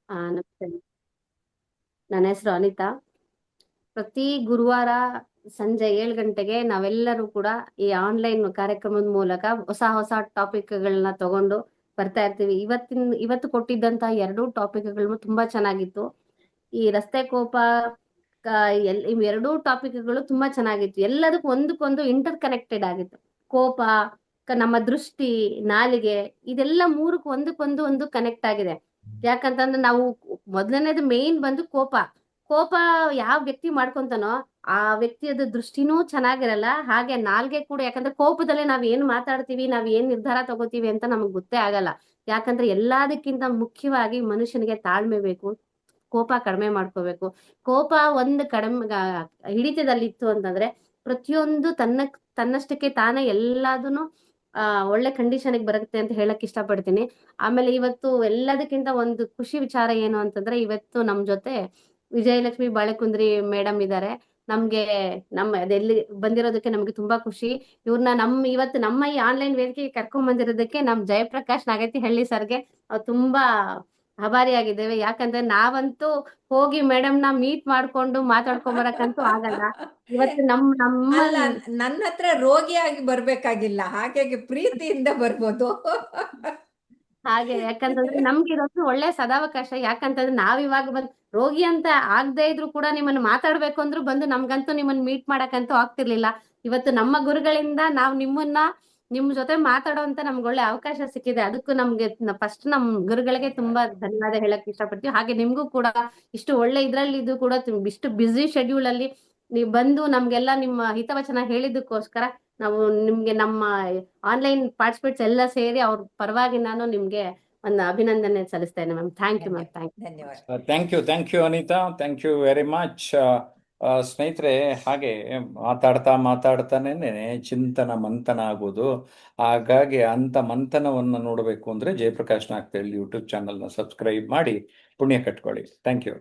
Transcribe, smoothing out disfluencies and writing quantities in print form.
ನಮಸ್ತೆ. ನನ್ನ ಹೆಸರು ಅನಿತಾ. ಪ್ರತಿ ಗುರುವಾರ ಸಂಜೆ 7 ಗಂಟೆಗೆ ನಾವೆಲ್ಲರೂ ಕೂಡ ಈ ಆನ್ಲೈನ್ ಕಾರ್ಯಕ್ರಮದ ಮೂಲಕ ಹೊಸ ಹೊಸ ಟಾಪಿಕ್ಗಳನ್ನ ತಗೊಂಡು ಬರ್ತಾ ಇರ್ತೀವಿ. ಇವತ್ತು ಕೊಟ್ಟಿದ್ದಂತ 2 ಟಾಪಿಕ್ಗಳು ತುಂಬಾ ಚೆನ್ನಾಗಿತ್ತು. ಈ ರಸ್ತೆ ಕೋಪ ಇವ್ 2 ಟಾಪಿಕ್ಗಳು ತುಂಬಾ ಚೆನ್ನಾಗಿತ್ತು. ಎಲ್ಲದಕ್ಕೂ ಒಂದಕ್ಕೊಂದು ಇಂಟರ್ ಕನೆಕ್ಟೆಡ್ ಆಗಿತ್ತು. ಕೋಪ, ನಮ್ಮ ದೃಷ್ಟಿ, ನಾಲಿಗೆ, ಇದೆಲ್ಲ ಮೂರಕ್ಕೂ ಒಂದಕ್ಕೊಂದು ಕನೆಕ್ಟ್ ಆಗಿದೆ. ಯಾಕಂತಂದ್ರೆ ನಾವು ಮೊದಲನೇದು ಮೇನ್ ಬಂದು ಕೋಪ. ಕೋಪ ಯಾವ ವ್ಯಕ್ತಿ ಮಾಡ್ಕೊಂತಾನೋ ಆ ವ್ಯಕ್ತಿಯದ ದೃಷ್ಟಿನೂ ಚೆನ್ನಾಗಿರಲ್ಲ, ಹಾಗೆ ನಾಲ್ಗೆ ಕೂಡ. ಯಾಕಂದ್ರೆ ಕೋಪದಲ್ಲೇ ನಾವ್ ಏನ್ ಮಾತಾಡ್ತೀವಿ, ನಾವ್ ಏನ್ ನಿರ್ಧಾರ ತಗೋತೀವಿ ಅಂತ ನಮಗ್ ಗೊತ್ತೇ ಆಗಲ್ಲ. ಯಾಕಂದ್ರೆ ಎಲ್ಲದಕ್ಕಿಂತ ಮುಖ್ಯವಾಗಿ ಮನುಷ್ಯನಿಗೆ ತಾಳ್ಮೆ ಬೇಕು, ಕೋಪ ಕಡಿಮೆ ಮಾಡ್ಕೋಬೇಕು. ಕೋಪ ಒಂದು ಕಡಿಮೆ ಹಿಡಿತದಲ್ಲಿತ್ತು ಅಂತಂದ್ರೆ ಪ್ರತಿಯೊಂದು ತನ್ನಷ್ಟಕ್ಕೆ ತಾನೇ ಎಲ್ಲದನ್ನು ಒಳ್ಳೆ ಕಂಡೀಷನ್ಗೆ ಬರುತ್ತೆ ಅಂತ ಹೇಳಕ್ ಇಷ್ಟಪಡ್ತೀನಿ. ಆಮೇಲೆ ಇವತ್ತು ಎಲ್ಲದಕ್ಕಿಂತ ಒಂದು ಖುಷಿ ವಿಚಾರ ಏನು ಅಂತಂದ್ರೆ, ಇವತ್ತು ನಮ್ ಜೊತೆ ವಿಜಯಲಕ್ಷ್ಮಿ ಬಾಳೆಕುಂದ್ರಿ ಮೇಡಮ್ ಇದ್ದಾರೆ. ನಮ್ಗೆ ಅದೆಲ್ಲಿ ಬಂದಿರೋದಕ್ಕೆ ನಮ್ಗೆ ತುಂಬಾ ಖುಷಿ. ಇವ್ರನ್ನ ಇವತ್ತು ನಮ್ಮ ಈ ಆನ್ಲೈನ್ ವೇದಿಕೆಗೆ ಕರ್ಕೊಂಡ್ ಬಂದಿರೋದಕ್ಕೆ ನಮ್ ಜಯಪ್ರಕಾಶ್ ನಾಗತಿಹಳ್ಳಿ ಸರ್ಗೆ ತುಂಬಾ ಆಭಾರಿಯಾಗಿದ್ದೇವೆ. ಯಾಕಂದ್ರೆ ನಾವಂತೂ ಹೋಗಿ ಮೇಡಮ್ ನ ಮೀಟ್ ಮಾಡ್ಕೊಂಡು ಮಾತಾಡ್ಕೊಂಡ್ ಬರಕ್ಕಂತೂ ಆಗಲ್ಲ. ಇವತ್ತು ನಮ್ಮ ಅಲ್ಲ, ನನ್ನ ಹತ್ರ ರೋಗಿಯಾಗಿ ಬರ್ಬೇಕಾಗಿಲ್ಲ, ಹಾಗಾಗಿ ಪ್ರೀತಿಯಿಂದ ಬರ್ಬೋದು. ಹಾಗೆ, ಯಾಕಂತಂದ್ರೆ ನಮ್ಗೆ ಇರೋದು ಒಳ್ಳೆ ಸದಾವಕಾಶ. ಯಾಕಂತಂದ್ರೆ ನಾವಿವಾಗ ಬಂದ್ ರೋಗಿ ಅಂತ ಆಗದೆ ಇದ್ರು ಕೂಡ ನಿಮ್ಮನ್ನ ಮಾತಾಡ್ಬೇಕು ಅಂದ್ರೂ ಬಂದು ನಮ್ಗಂತೂ ನಿಮ್ಮನ್ನ ಮೀಟ್ ಮಾಡಕ್ಕಂತೂ ಆಗ್ತಿರ್ಲಿಲ್ಲ. ಇವತ್ತು ನಮ್ಮ ಗುರುಗಳಿಂದ ನಾವು ನಿಮ್ ಜೊತೆ ಮಾತಾಡೋಂತ ನಮ್ಗೆ ಒಳ್ಳೆ ಅವಕಾಶ ಸಿಕ್ಕಿದೆ. ಅದಕ್ಕೂ ನಮ್ಗೆ ಫಸ್ಟ್ ನಮ್ ಗುರುಗಳಿಗೆ ತುಂಬಾ ಧನ್ಯವಾದ ಹೇಳಕ್ ಇಷ್ಟಪಡ್ತೀವಿ. ಹಾಗೆ ನಿಮ್ಗೂ ಕೂಡ ಇಷ್ಟು ಒಳ್ಳೆ ಇದ್ರಲ್ಲಿ ಇದು ಕೂಡ ಇಷ್ಟು ಬ್ಯುಸಿ ಶೆಡ್ಯೂಲ್ ಅಲ್ಲಿ ನೀವು ಬಂದು ನಮ್ಗೆಲ್ಲ ನಿಮ್ಮ ಹಿತವಚನ ಹೇಳಿದ್ದಕ್ಕೋಸ್ಕರ ನಾವು ನಿಮ್ಗೆ ನಮ್ಮ ಆನ್ಲೈನ್ ಪಾರ್ಟಿಸಿಪೇಟ್ಸ್ ಎಲ್ಲ ಸೇರಿ ಅವ್ರ ಪರವಾಗಿ ನಾನು ನಿಮ್ಗೆ ಒಂದು ಅಭಿನಂದನೆ ಸಲ್ಲಿಸ್ತೇನೆ ಮ್ಯಾಮ್. Thank you ma'am. ಧನ್ಯವಾದ. Thank you Anita, thank you very much. ಸ್ನೇಹಿತರೆ, ಹಾಗೆ ಮಾತಾಡ್ತಾನೆ ಚಿಂತನ ಮಂಥನ ಆಗೋದು. ಹಾಗಾಗಿ ಅಂತ ಮಂಥನವನ್ನು ನೋಡಬೇಕು ಅಂದ್ರೆ ಜಯಪ್ರಕಾಶ್ ನಾಗ್ತಿಹಳ್ಳಿ ಯೂಟ್ಯೂಬ್ ಚಾನಲ್ನ ಸಬ್ಸ್ಕ್ರೈಬ್ ಮಾಡಿ ಪುಣ್ಯ ಕಟ್ಕೊಳ್ಳಿ. Thank you.